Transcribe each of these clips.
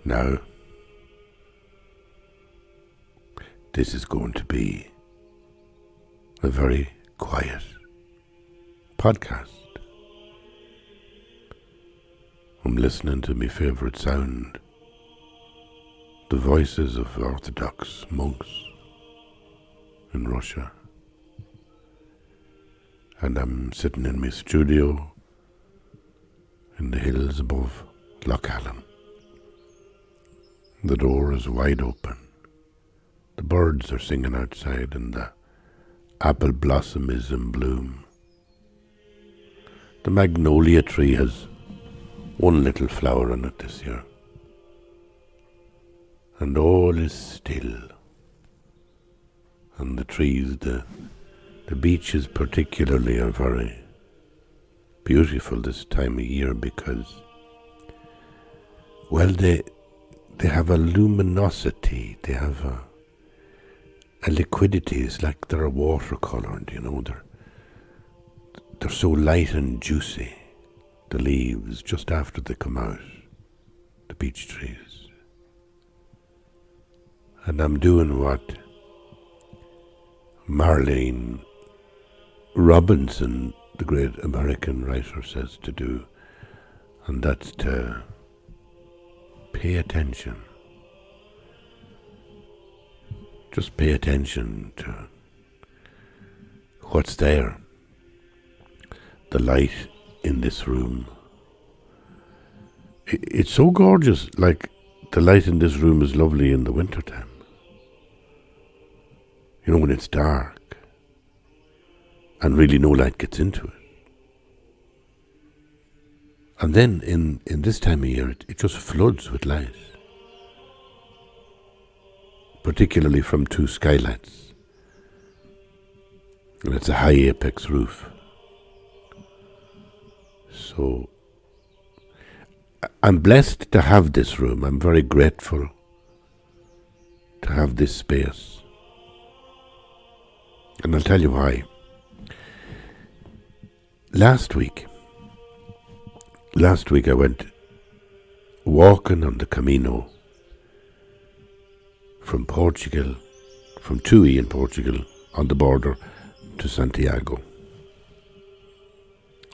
Now, this is going to be a very quiet podcast. I'm listening to my favourite sound, the voices of Orthodox monks in Russia. And I'm sitting in my studio in the hills above Loch Allen. The door is wide open. The birds are singing outside and the apple blossom is in bloom. The magnolia tree has one little flower on it this year. And all is still. And the trees, the beaches particularly are very beautiful this time of year because, well, they have a luminosity, they have a liquidity. It's like they're watercoloured, they're so light and juicy, the leaves, just after they come out, the beech trees. And I'm doing what Marlene Robinson, the great American writer, says to do, and that's to pay attention. Just pay attention to what's there. The light in this room. It's so gorgeous, like the light in this room is lovely in the wintertime. When it's dark and really no light gets into it. And then in this time of year, it just floods with light. Particularly from two skylights. And it's a high apex roof. So I'm blessed to have this room. I'm very grateful to have this space. And I'll tell you why. Last week I went walking on the Camino from Portugal, from Tui in Portugal, on the border to Santiago.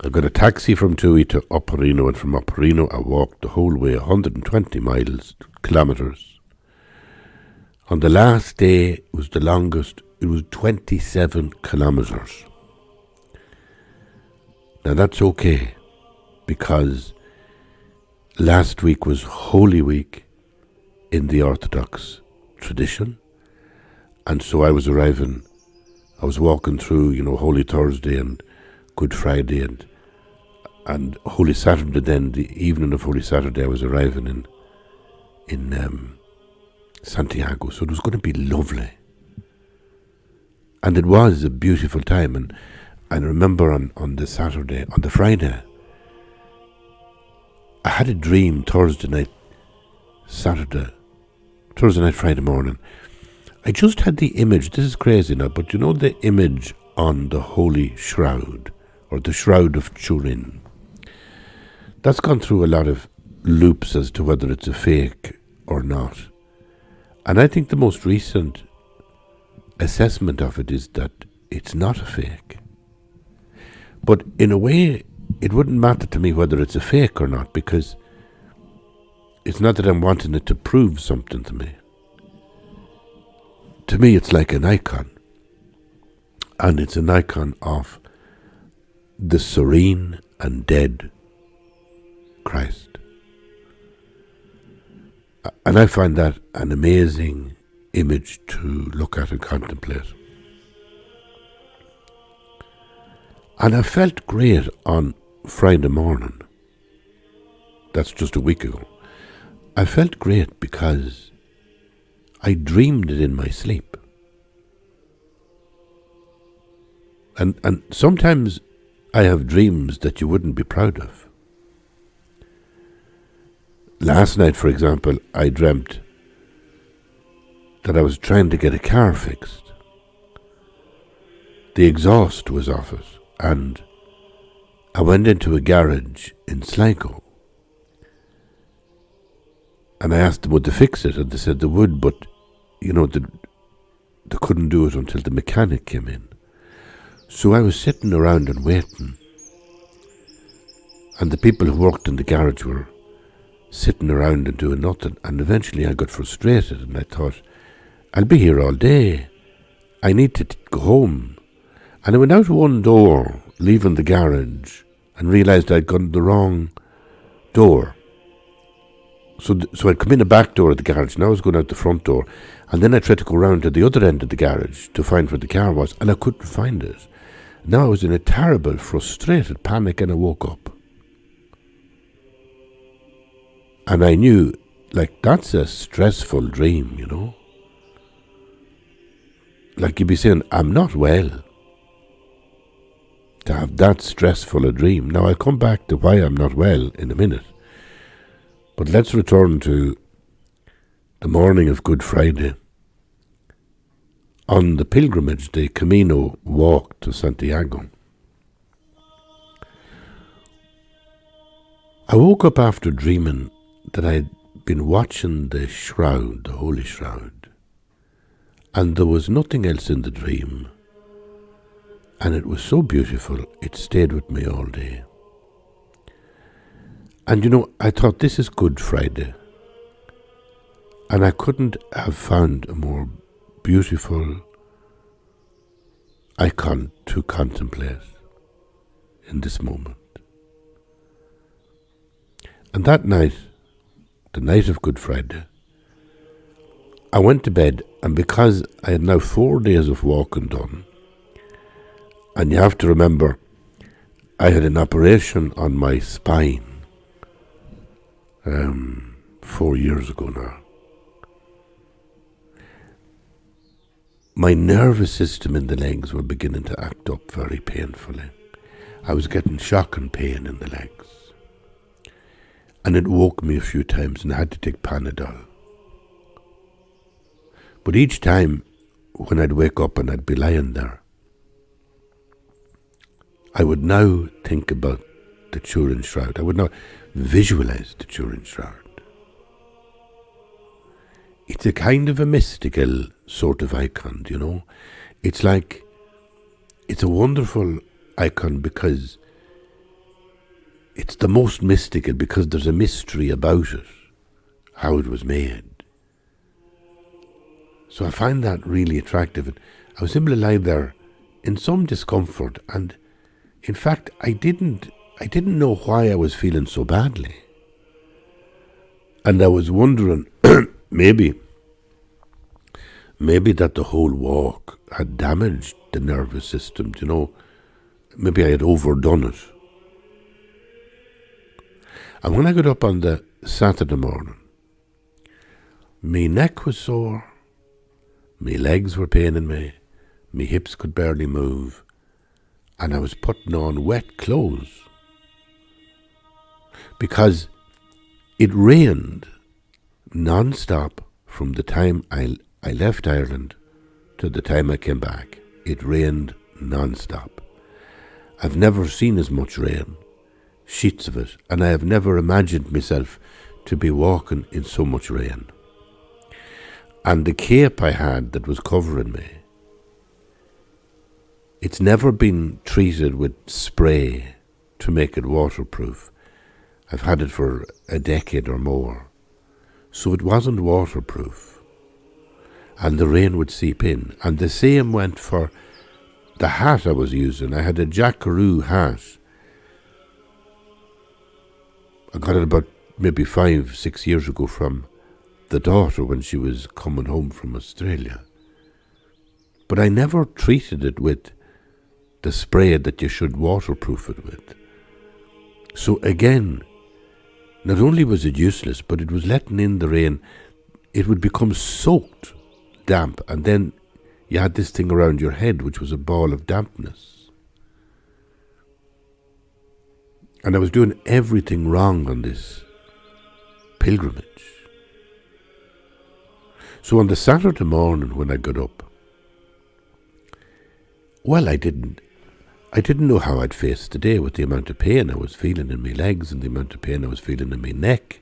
I got a taxi from Tui to Oporino, and from Oporino I walked the whole way, 120 kilometres. On the last day, it was the longest, it was 27 kilometres. Now that's okay, because last week was Holy Week in the Orthodox tradition, and so I was walking through, Holy Thursday and Good Friday and Holy Saturday. Then the evening of Holy Saturday I was arriving in Santiago, so it was going to be lovely. And it was a beautiful time, and I remember on the Friday, I had a dream Thursday night, Friday morning. I just had the image, this is crazy now, but the image on the Holy Shroud, or the Shroud of Turin. That's gone through a lot of loops as to whether it's a fake or not. And I think the most recent assessment of it is that it's not a fake. But in a way, it wouldn't matter to me whether it's a fake or not, because it's not that I'm wanting it to prove something to me. To me, it's like an icon. And it's an icon of the serene and dead Christ. And I find that an amazing image to look at and contemplate. And I felt great on Friday morning. That's just a week ago. I felt great because I dreamed it in my sleep. And sometimes I have dreams that you wouldn't be proud of. Last night, for example, I dreamt that I was trying to get a car fixed. The exhaust was off it, and I went into a garage in Sligo. And I asked them would they fix it, and they said they would, but they couldn't do it until the mechanic came in. So I was sitting around and waiting, and the people who worked in the garage were sitting around and doing nothing, and eventually I got frustrated and I thought, I'll be here all day. I need to go home. And I went out one door, leaving the garage, and realised I'd gone the wrong door. So I'd come in the back door of the garage, now I was going out the front door, and then I tried to go round to the other end of the garage to find where the car was, and I couldn't find it. Now I was in a terrible, frustrated panic, and I woke up. And I knew, that's a stressful dream, Like you'd be saying, I'm not well. To have that stressful a dream. Now I'll come back to why I'm not well in a minute. But let's return to the morning of Good Friday. On the pilgrimage, the Camino walk to Santiago. I woke up after dreaming that I'd been watching the shroud, the Holy Shroud, and there was nothing else in the dream, and it was so beautiful, it stayed with me all day. And I thought, this is Good Friday, and I couldn't have found a more beautiful icon to contemplate in this moment. And that night, the night of Good Friday, I went to bed, and because I had now 4 days of walking done, and you have to remember, I had an operation on my spine 4 years ago now. My nervous system in the legs were beginning to act up very painfully. I was getting shocking pain in the legs. And it woke me a few times and I had to take Panadol. But each time when I'd wake up and I'd be lying there, I would now think about the Turin Shroud. I would now visualize the Turin Shroud. It's a kind of a mystical sort of icon, It's a wonderful icon because it's the most mystical, because there's a mystery about it, how it was made. So I find that really attractive. And I was able to lie there in some discomfort, and in fact I didn't know why I was feeling so badly. And I was wondering, maybe that the whole walk had damaged the nervous system, Maybe I had overdone it. And when I got up on the Saturday morning, my neck was sore, my legs were paining me, my hips could barely move, and I was putting on wet clothes. Because it rained non-stop from the time I left Ireland to the time I came back. It rained non-stop. I've never seen as much rain, sheets of it, and I have never imagined myself to be walking in so much rain. And the cape I had that was covering me, it's never been treated with spray to make it waterproof. I've had it for a decade or more. So it wasn't waterproof. And the rain would seep in. And the same went for the hat I was using. I had a Jackaroo hat. I got it about maybe 5-6 years ago from the daughter when she was coming home from Australia. But I never treated it with the spray that you should waterproof it with. So again, not only was it useless, but it was letting in the rain. It would become soaked damp, and then you had this thing around your head which was a ball of dampness. And I was doing everything wrong on this pilgrimage. So on the Saturday morning when I got up, well, I didn't know how I'd face the day with the amount of pain I was feeling in my legs and the amount of pain I was feeling in my neck.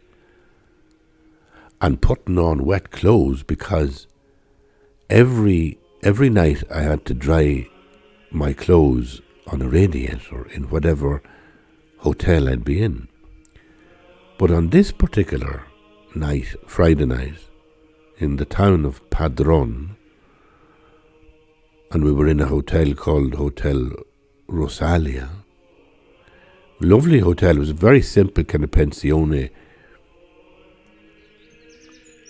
and putting on wet clothes, because every night I had to dry my clothes on a radiator in whatever hotel I'd be in. But on this particular night, Friday night, in the town of Padron, and we were in a hotel called Hotel Rosalia. Lovely hotel. It was a very simple kind of pensione.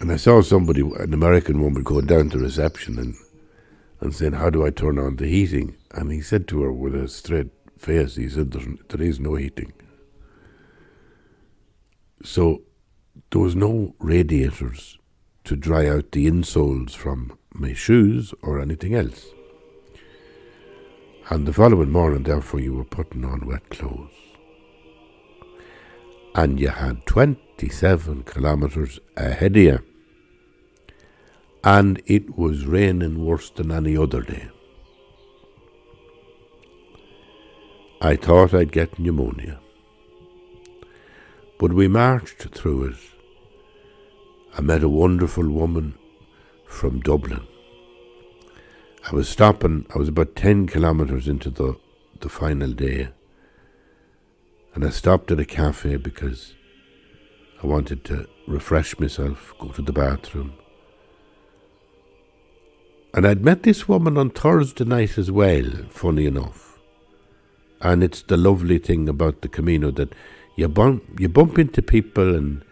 And I saw somebody, an American woman, going down to reception and saying, "How do I turn on the heating?" And he said to her with a straight face, he said, there is no heating. So there was no radiators to dry out the insoles from my shoes or anything else. And the following morning, therefore, you were putting on wet clothes. And you had 27 kilometres ahead of you. And it was raining worse than any other day. I thought I'd get pneumonia. But we marched through it. I met a wonderful woman from Dublin. I was about 10 kilometres into the final day. And I stopped at a cafe because I wanted to refresh myself, go to the bathroom. And I'd met this woman on Thursday night as well, funny enough. And it's the lovely thing about the Camino that you bump into people, and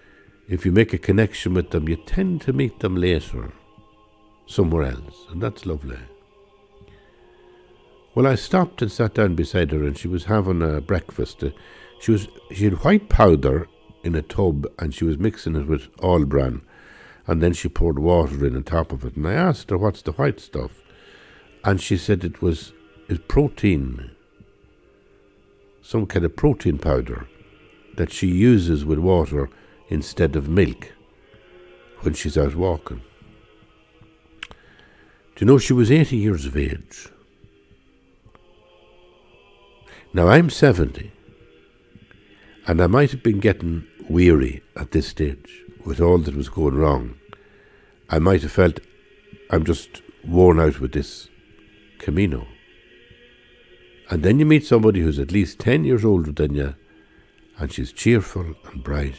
if you make a connection with them, you tend to meet them later somewhere else, and that's lovely. Well, I stopped and sat down beside her, and she was having a breakfast. She had white powder in a tub, and she was mixing it with all bran, and then she poured water in on top of it. And I asked her, "What's the white stuff?" And she said it's protein, some kind of protein powder that she uses with water instead of milk when she's out walking. Do you know, she was 80 years of age. Now, I'm 70, and I might have been getting weary at this stage with all that was going wrong. I might have felt I'm just worn out with this Camino. And then you meet somebody who's at least 10 years older than you, and she's cheerful and bright,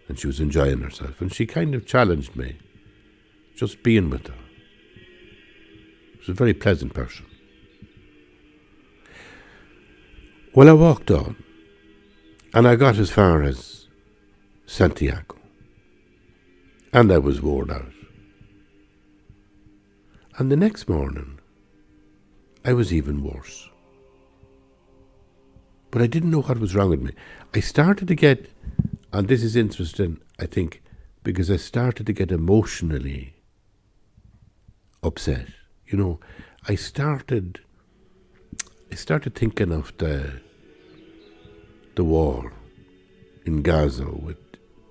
and she was enjoying herself, and she kind of challenged me, just being with her. She was a very pleasant person. Well, I walked on, and I got as far as Santiago, and I was worn out. And the next morning, I was even worse. But I didn't know what was wrong with me. I started to get, and this is interesting, I think, because I started to get emotionally upset. You know, I started thinking of the war in Gaza with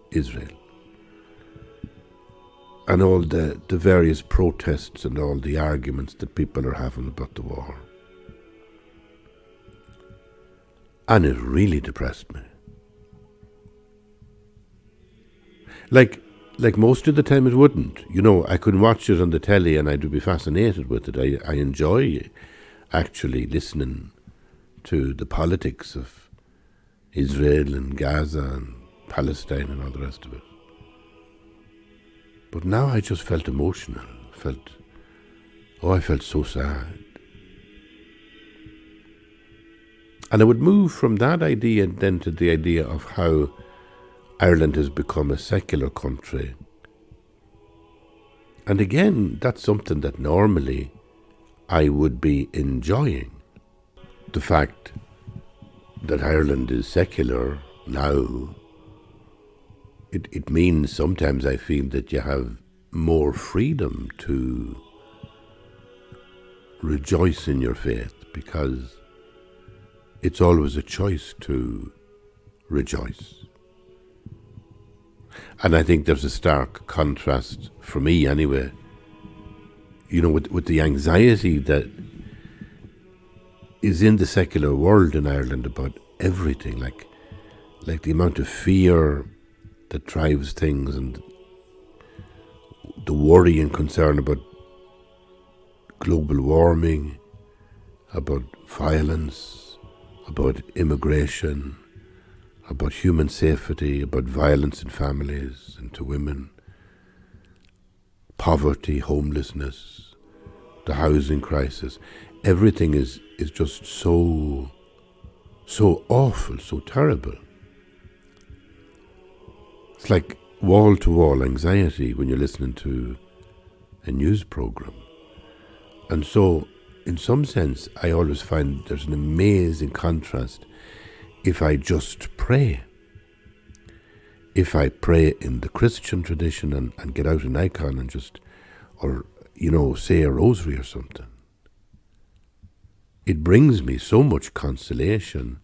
Israel, and all the various protests and all the arguments that people are having about the war. And it really depressed me. Like most of the time it wouldn't. You know, I could watch it on the telly and I'd be fascinated with it. I enjoy actually listening to the politics of Israel and Gaza and Palestine and all the rest of it. But now I just felt emotional. I felt so sad. And I would move from that idea then to the idea of how Ireland has become a secular country. And again, that's something that normally I would be enjoying. The fact that Ireland is secular now, it means sometimes I feel that you have more freedom to rejoice in your faith, because it's always a choice to rejoice. And I think there's a stark contrast, for me anyway, you know, with the anxiety that is in the secular world in Ireland about everything, like the amount of fear that drives things, and the worry and concern about global warming, about violence, about immigration, about human safety, about violence in families and to women, poverty, homelessness, the housing crisis. Everything is just so awful, so terrible. It's like wall-to-wall anxiety when you're listening to a news program. And so, in some sense, I always find there's an amazing contrast if I just pray. If I pray in the Christian tradition and get out an icon and just, or, say a rosary or something. It brings me so much consolation,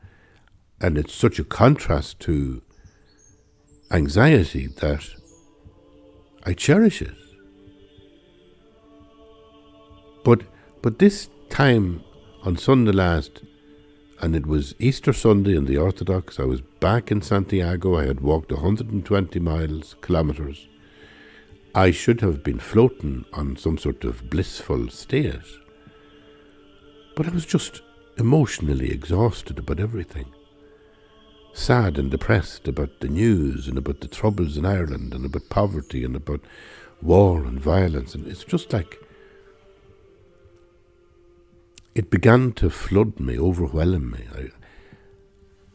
and it's such a contrast to anxiety that I cherish it. But this time on Sunday last, and it was Easter Sunday in the Orthodox, I was back in Santiago. I had walked 120 kilometers. I should have been floating on some sort of blissful state. But I was just emotionally exhausted about everything. Sad and depressed about the news and about the troubles in Ireland and about poverty and about war and violence. And it's just like it began to flood me, overwhelm me.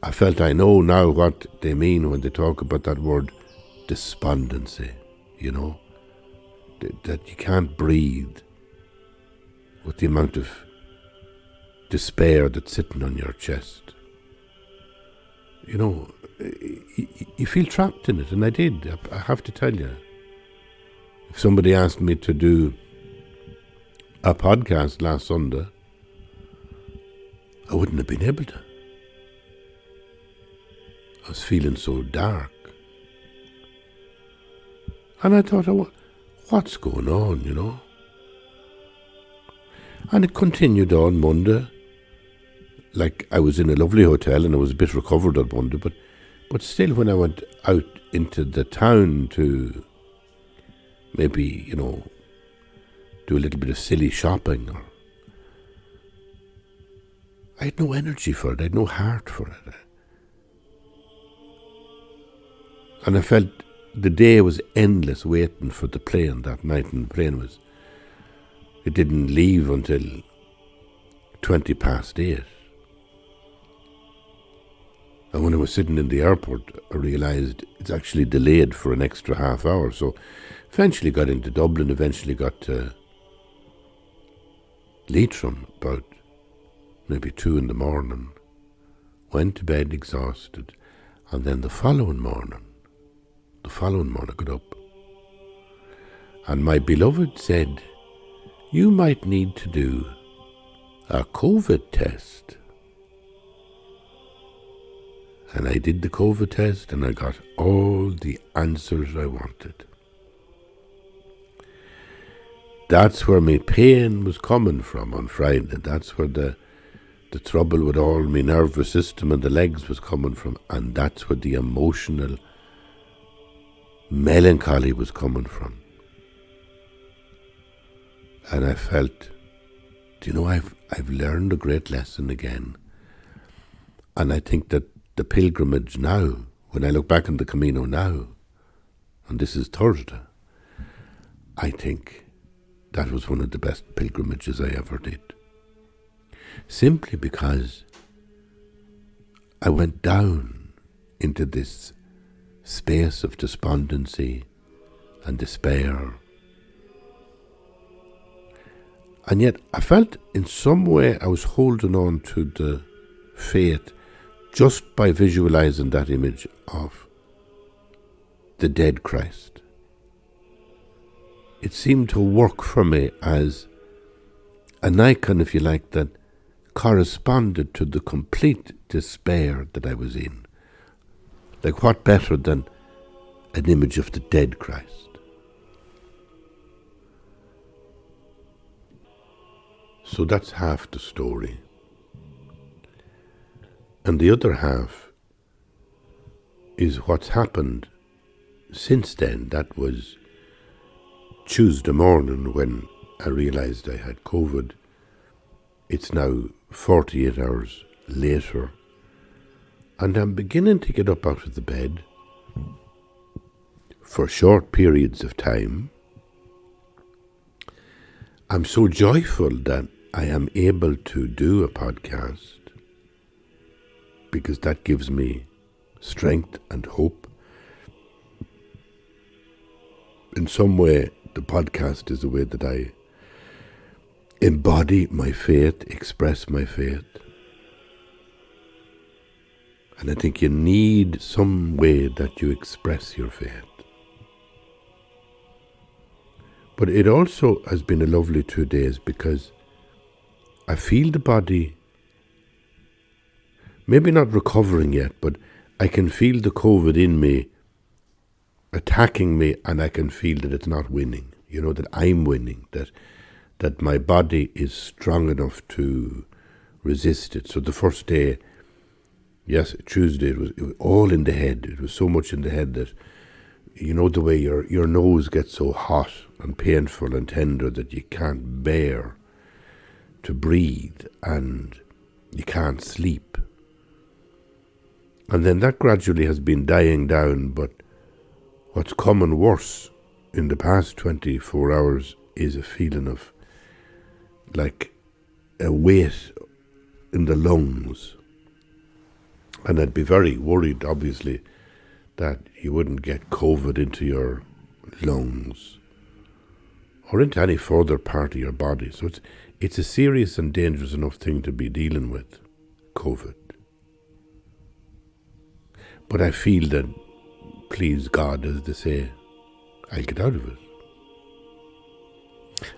I felt I know now what they mean when they talk about that word despondency, that you can't breathe with the amount of despair that's sitting on your chest. You feel trapped in it, and I did, I have to tell you. If somebody asked me to do a podcast last Sunday, I wouldn't have been able to. I was feeling so dark. And I thought, what's going on, And it continued on Monday. Like, I was in a lovely hotel and I was a bit recovered on Monday, but still when I went out into the town to maybe, do a little bit of silly shopping, I had no energy for it, I had no heart for it. And I felt the day was endless waiting for the plane that night, and the plane it didn't leave until 8:20. And when I was sitting in the airport, I realised it's actually delayed for an extra half hour. So eventually got into Dublin, eventually got to Leitrim about maybe 2 a.m, went to bed exhausted, and then the following morning I got up. And my beloved said, you might need to do a COVID test. And I did the COVID test and I got all the answers I wanted. That's where my pain was coming from on Friday. That's where the trouble with all my nervous system and the legs was coming from. And that's where the emotional melancholy was coming from. And I felt, I've learned a great lesson again. And I think that the pilgrimage now, when I look back on the Camino now, and this is Thursday, I think that was one of the best pilgrimages I ever did. Simply because I went down into this space of despondency and despair. And yet I felt in some way I was holding on to the faith just by visualizing that image of the dead Christ. It seemed to work for me as an icon, if you like, that corresponded to the complete despair that I was in. Like, what better than an image of the dead Christ? So that's half the story. And the other half is what's happened since then. That was Tuesday morning when I realised I had COVID. It's now 48 hours later, and I'm beginning to get up out of the bed for short periods of time. I'm so joyful that I am able to do a podcast because that gives me strength and hope. In some way, the podcast is a way that I embody my faith, express my faith. And I think you need some way that you express your faith. But it also has been a lovely 2 days because I feel the body, maybe not recovering yet, but I can feel the COVID in me attacking me, and I can feel that it's not winning. That I'm winning, that my body is strong enough to resist it. So the first day, yes, Tuesday, it was all in the head. It was so much in the head that, the way your nose gets so hot and painful and tender that you can't bear to breathe and you can't sleep. And then that gradually has been dying down, but what's coming worse in the past 24 hours is a feeling of like a weight in the lungs. And I'd be very worried, obviously, that you wouldn't get COVID into your lungs or into any further part of your body. So it's a serious and dangerous enough thing to be dealing with, COVID. But I feel that, please God, as they say, I'll get out of it.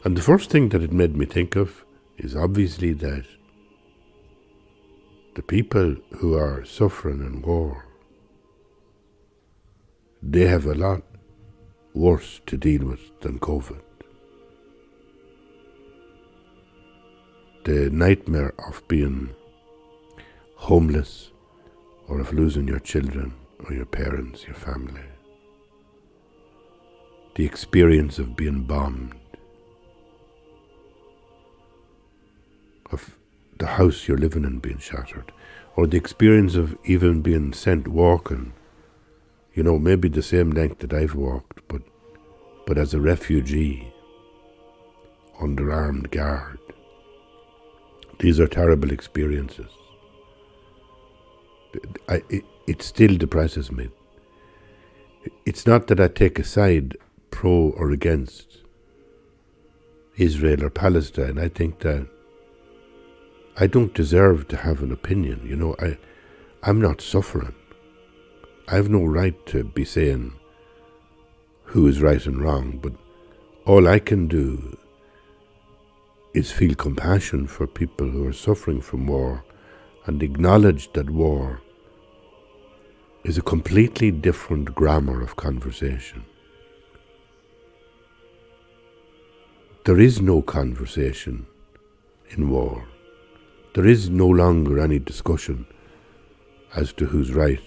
And the first thing that it made me think of is obviously that the people who are suffering in war, they have a lot worse to deal with than COVID. The nightmare of being homeless, or of losing your children, or your parents, your family. The experience of being bombed, of the house you're living in being shattered, or the experience of even being sent walking, maybe the same length that I've walked, but as a refugee, under armed guard. These are terrible experiences. It still depresses me. It's not that I take a side pro or against Israel or Palestine. I think that I don't deserve to have an opinion. I'm not suffering. I have no right to be saying who is right and wrong, but all I can do is feel compassion for people who are suffering from war and acknowledge that war is a completely different grammar of conversation. There is no conversation in war. There is no longer any discussion as to who's right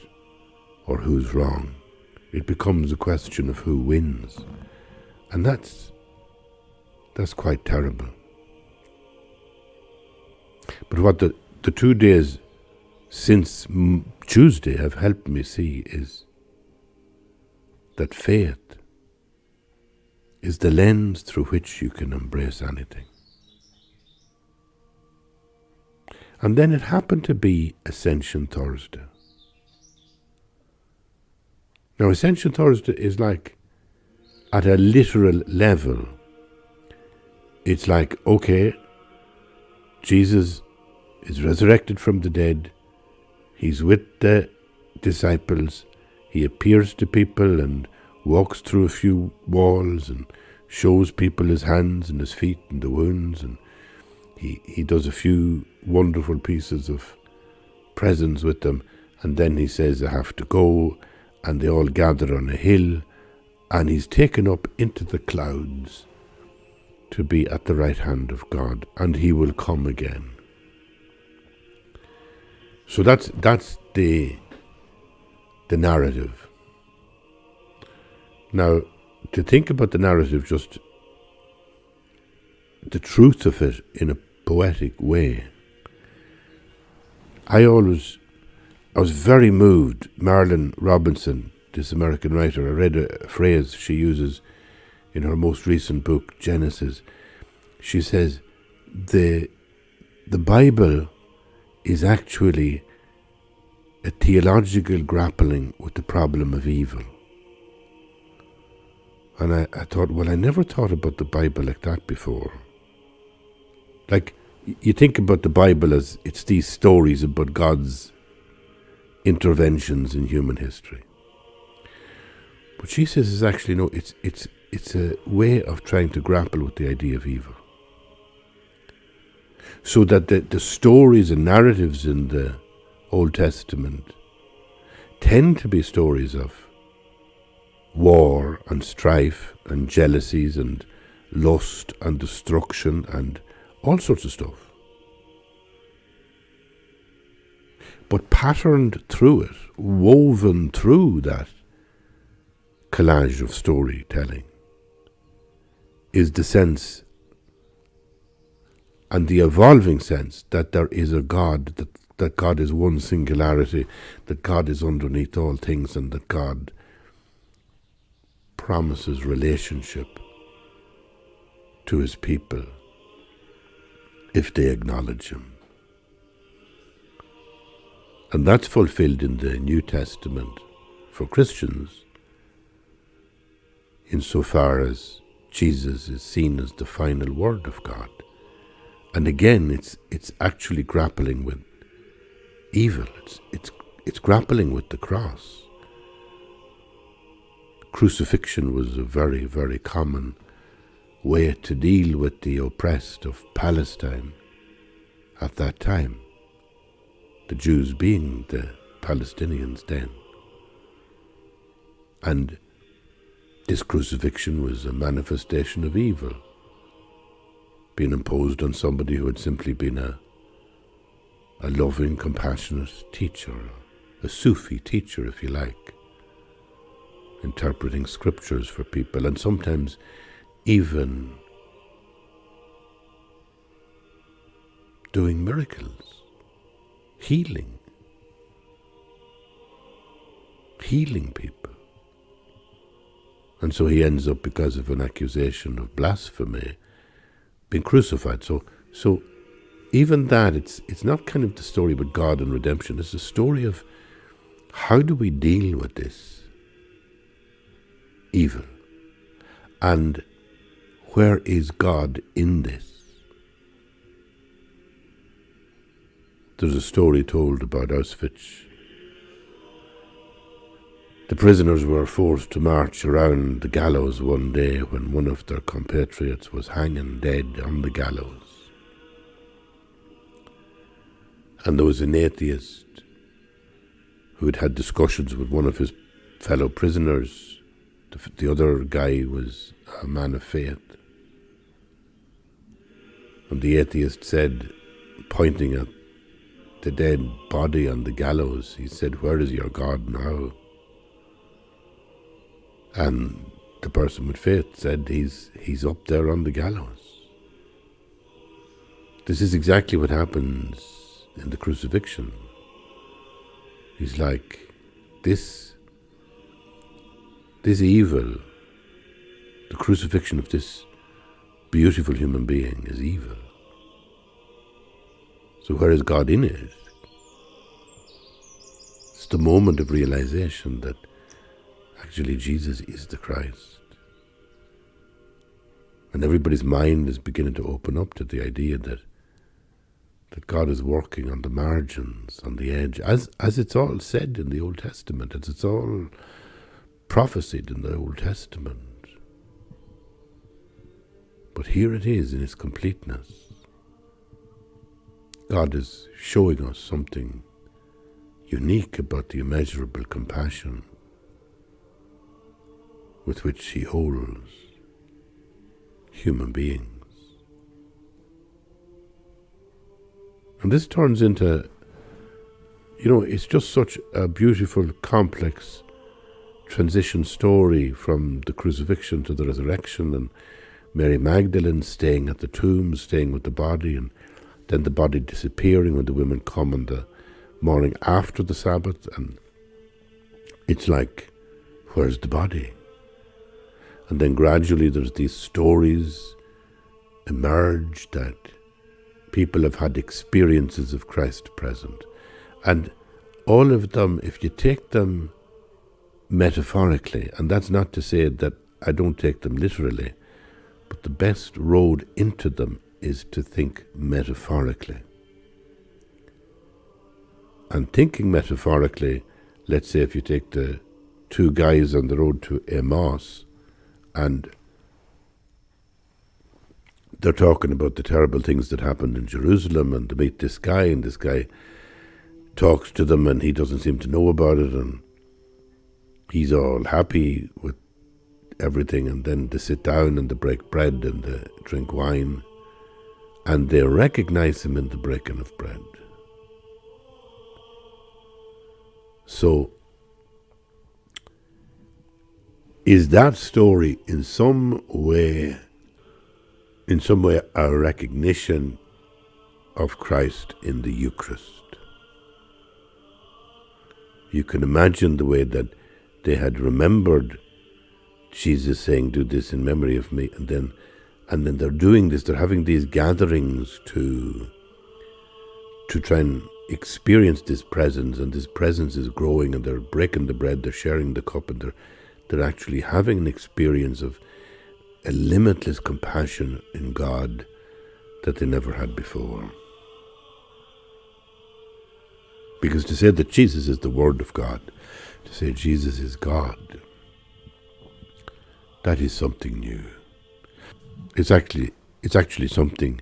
or who's wrong. It becomes a question of who wins. And that's quite terrible. But what the 2 days since Tuesday have helped me see is that faith is the lens through which you can embrace anything. And then it happened to be Ascension Thursday. Now, Ascension Thursday is like, at a literal level, it's like, okay, Jesus is resurrected from the dead. He's with the disciples. He appears to people and walks through a few walls and shows people his hands and his feet and the wounds. And he does a few wonderful pieces of presents with them. And then he says, I have to go. And they all gather on a hill. And he's taken up into the clouds to be at the right hand of God. And he will come again. So that's the narrative. Now, to think about the narrative just the truth of it in a poetic way. I was very moved. Marilyn Robinson, this American writer, I read a phrase she uses in her most recent book, Genesis. She says, the Bible is actually a theological grappling with the problem of evil. And I thought, well, I never thought about the Bible like that before. Like, you think about the Bible as it's these stories about God's interventions in human history. But she says it's actually, no, it's a way of trying to grapple with the idea of evil. So that the stories and narratives in the Old Testament tend to be stories of war and strife and jealousies and lust and destruction and all sorts of stuff. But patterned through it, woven through that collage of storytelling, is the sense and the evolving sense that there is a God, that God is one singularity, that God is underneath all things, and that God promises relationship to his people if they acknowledge him. And that's fulfilled in the New Testament for Christians, insofar as Jesus is seen as the final word of God. And again, it's actually grappling with evil. It's grappling with the cross. Crucifixion was a very, very common way to deal with the oppressed of Palestine at that time, the Jews being the Palestinians then. And this crucifixion was a manifestation of evil, being imposed on somebody who had simply been a loving, compassionate teacher, a Sufi teacher, if you like, interpreting scriptures for people, and sometimes even doing miracles, healing people. And so he ends up, because of an accusation of blasphemy, being crucified. So even that, it's not kind of the story about God and redemption. It's the story of how do we deal with this evil, and where is God in this? There's a story told about Auschwitz. The prisoners were forced to march around the gallows one day when one of their compatriots was hanging dead on the gallows. And there was an atheist who had had discussions with one of his fellow prisoners. The other guy was a man of faith. And the atheist said, pointing at the dead body on the gallows, he said, "Where is your God now?" And the person with faith said, he's up there on the gallows. This is exactly what happens in the crucifixion. He's like, this evil, the crucifixion of this beautiful human being is evil. So where is God in it? It's the moment of realization that actually Jesus is the Christ. And everybody's mind is beginning to open up to the idea that God is working on the margins, on the edge, as it's all said in the Old Testament, as it's all prophesied in the Old Testament. But here it is in its completeness. God is showing us something unique about the immeasurable compassion with which he holds human beings. And this turns into, it's just such a beautiful, complex transition story from the crucifixion to the resurrection, and Mary Magdalene staying at the tomb, staying with the body, and then the body disappearing when the women come on the morning after the Sabbath. And it's like, where's the body? And then gradually there's these stories emerge that people have had experiences of Christ present. And all of them, if you take them metaphorically, and that's not to say that I don't take them literally, but the best road into them is to think metaphorically. And thinking metaphorically, let's say if you take the two guys on the road to Emmaus, and they're talking about the terrible things that happened in Jerusalem, and they meet this guy, and this guy talks to them, and he doesn't seem to know about it, and he's all happy with everything, and then they sit down and they break bread and they drink wine, and they recognize him in the breaking of bread. So, is that story in some way a recognition of Christ in the Eucharist? You can imagine the way that they had remembered Jesus saying, do this in memory of me, and then they're doing this, they're having these gatherings to try and experience this presence, and this presence is growing, and they're breaking the bread, they're sharing the cup, and they're actually having an experience of a limitless compassion in God that they never had before. Because to say that Jesus is the Word of God, to say Jesus is God, that is something new. It's actually something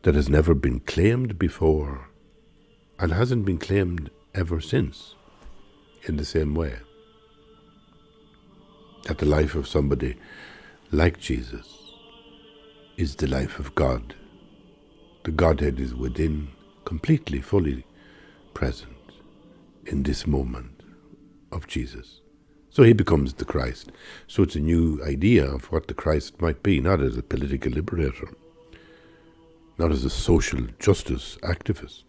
that has never been claimed before and hasn't been claimed ever since in the same way. That the life of somebody like Jesus is the life of God. The Godhead is within, completely, fully present in this moment of Jesus. So he becomes the Christ. So it's a new idea of what the Christ might be, not as a political liberator, not as a social justice activist,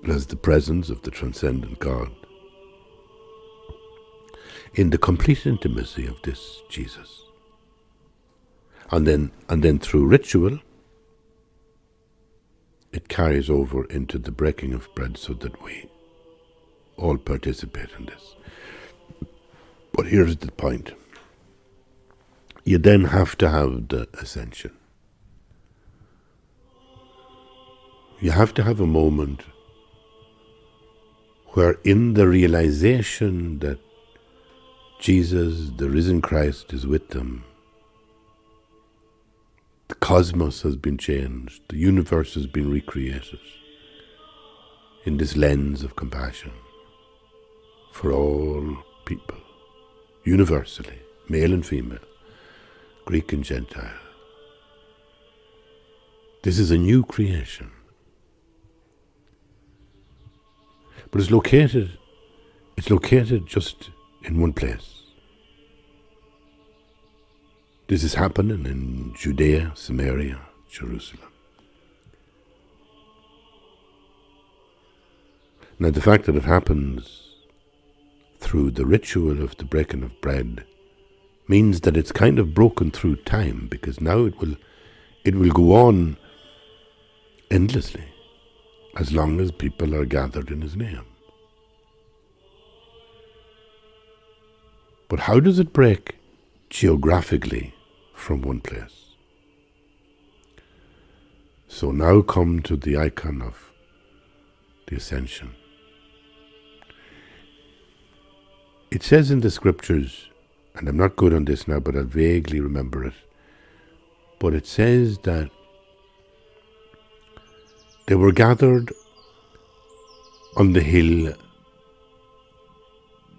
but as the presence of the transcendent God in the complete intimacy of this Jesus. And then through ritual, it carries over into the breaking of bread so that we all participate in this. But here's the point. You then have to have the Ascension. You have to have a moment where, in the realization that Jesus, the risen Christ, is with them, the cosmos has been changed, the universe has been recreated in this lens of compassion for all people, universally, male and female, Greek and Gentile. This is a new creation. But it's located just in one place. This is happening in Judea, Samaria, Jerusalem. Now, the fact that it happens through the ritual of the breaking of bread means that it's kind of broken through time, because now it will go on endlessly as long as people are gathered in his name. But how does it break geographically from one place? So now come to the icon of the Ascension. It says in the scriptures, and I'm not good on this now, but I vaguely remember it, but it says that they were gathered on the hill,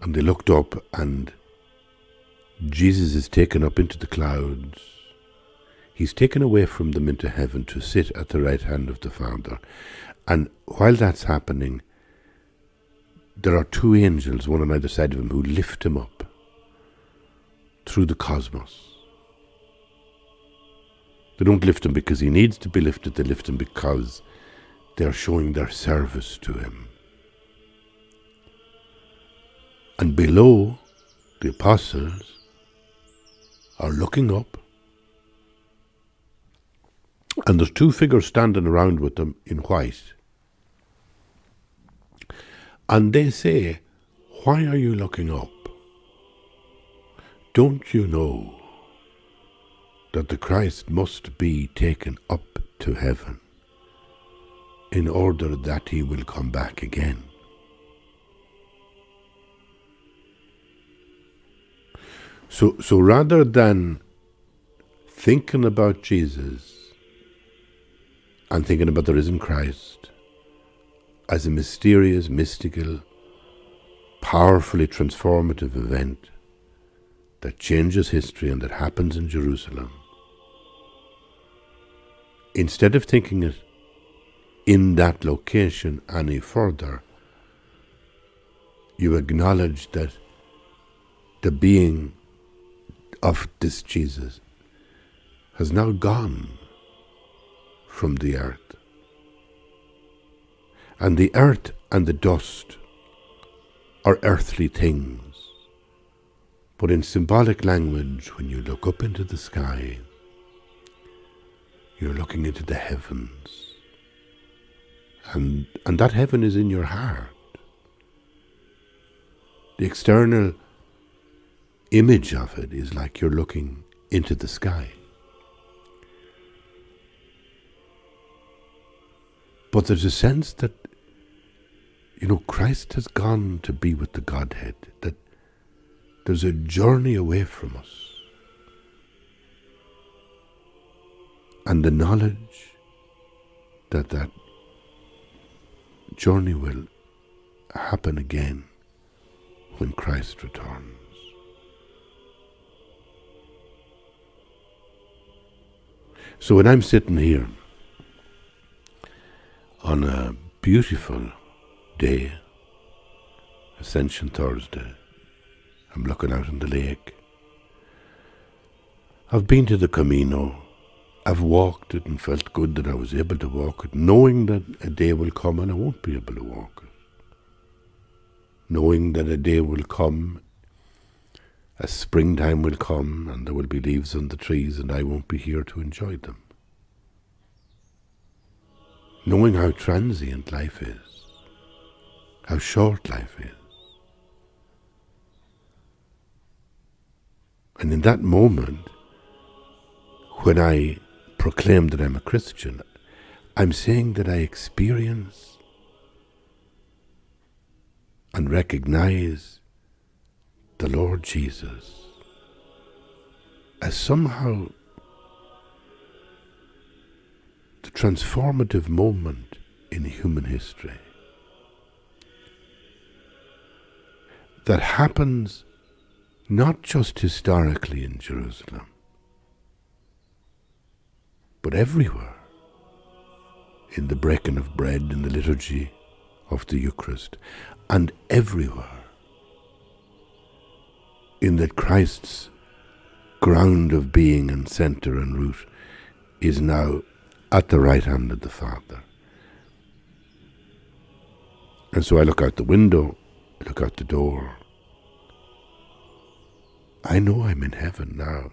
and they looked up, and Jesus is taken up into the clouds. He's taken away from them into heaven to sit at the right hand of the Father. And while that's happening, there are two angels, one on either side of him, who lift him up through the cosmos. They don't lift him because he needs to be lifted, they lift him because they're showing their service to him. And below, the apostles are looking up, and there's two figures standing around with them in white. And they say, "Why are you looking up? Don't you know that the Christ must be taken up to heaven in order that he will come back again?" So rather than thinking about Jesus and thinking about the risen Christ as a mysterious, mystical, powerfully transformative event that changes history and that happens in Jerusalem, instead of thinking it in that location any further, you acknowledge that the being of this Jesus has now gone from the earth. And the earth and the dust are earthly things. But in symbolic language, when you look up into the sky, you're looking into the heavens. And that heaven is in your heart. The external image of it is like you're looking into the sky. But there's a sense that, Christ has gone to be with the Godhead, that there's a journey away from us. And the knowledge that that journey will happen again when Christ returns. So when I'm sitting here on a beautiful day, Ascension Thursday, I'm looking out on the lake. I've been to the Camino. I've walked it and felt good that I was able to walk it, knowing that a day will come and I won't be able to walk it. Knowing that a day will come, as springtime will come and there will be leaves on the trees and I won't be here to enjoy them. Knowing how transient life is, how short life is. And in that moment, when I proclaim that I'm a Christian, I'm saying that I experience and recognize the Lord Jesus as somehow the transformative moment in human history that happens not just historically in Jerusalem, but everywhere, in the breaking of bread, in the liturgy of the Eucharist, and everywhere, in that Christ's ground of being and centre and root is now at the right hand of the Father. And so I look out the window, I look out the door. I know I'm in heaven now.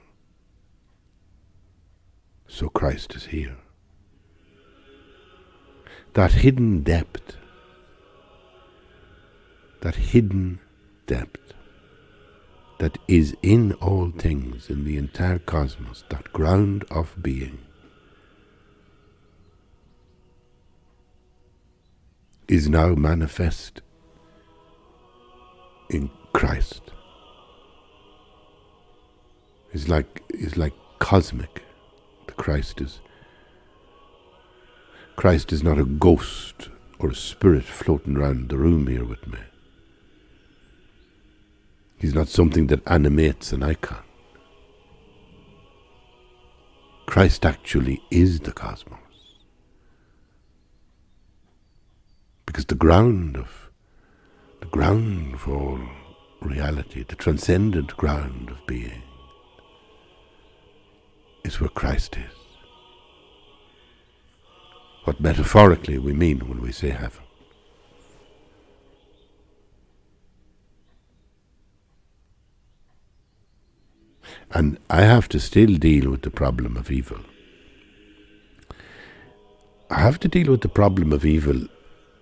So Christ is here. That hidden depth that is in all things, in the entire cosmos, that ground of being, is now manifest in Christ. Is like cosmic. The Christ is not a ghost or a spirit floating around the room here with me. He's not something that animates an icon. Christ actually is the cosmos. Because the ground of all reality, the transcendent ground of being, is where Christ is. What metaphorically we mean when we say heaven. And I have to still deal with the problem of evil. I have to deal with the problem of evil,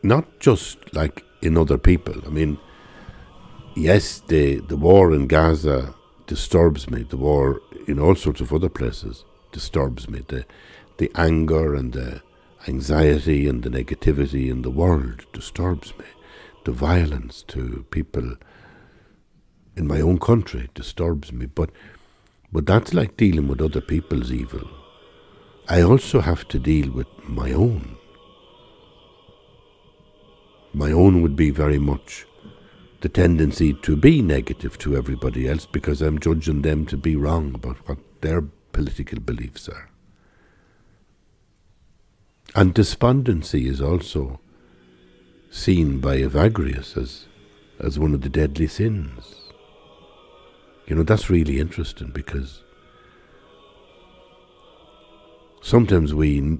not just like in other people. I mean, yes, the war in Gaza disturbs me. The war in all sorts of other places disturbs me. The anger and the anxiety and the negativity in the world disturbs me. The violence to people in my own country disturbs me. But that's like dealing with other people's evil. I also have to deal with my own. My own would be very much the tendency to be negative to everybody else because I'm judging them to be wrong about what their political beliefs are. And despondency is also seen by Evagrius as one of the deadly sins. You know, that's really interesting because sometimes we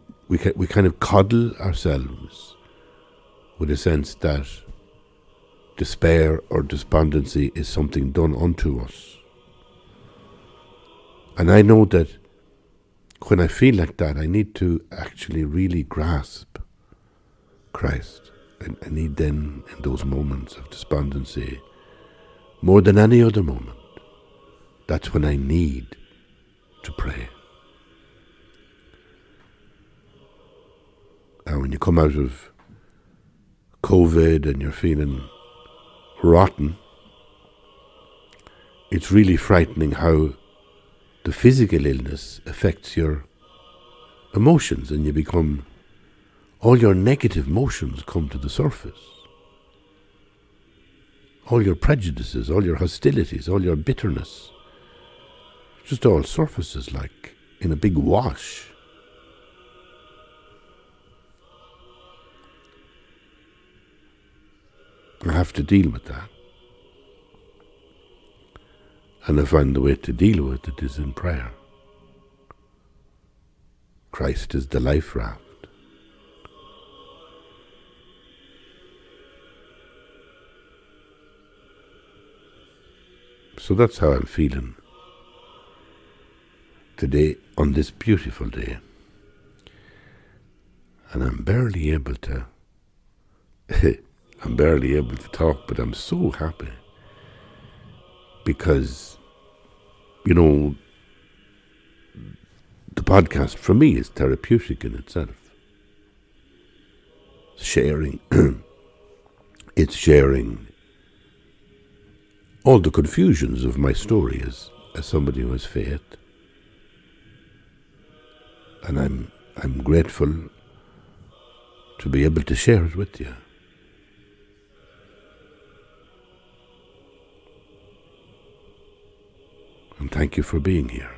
kind of coddle ourselves with a sense that despair or despondency is something done unto us. And I know that when I feel like that, I need to actually really grasp Christ. I need then, in those moments of despondency, more than any other moment, that's when I need to pray. And when you come out of COVID and you're feeling rotten, it's really frightening how the physical illness affects your emotions, and you become, all your negative emotions come to the surface. All your prejudices, all your hostilities, all your bitterness, just all surfaces like in a big wash. I have to deal with that. And I find the way to deal with it is in prayer. Christ is the life raft. So that's how I'm feeling today, on this beautiful day. And I'm barely able to talk, but I'm so happy because, you know, the podcast for me is therapeutic in itself. Sharing, it's sharing all the confusions of my story as somebody who has faith. And I'm grateful to be able to share it with you. And thank you for being here.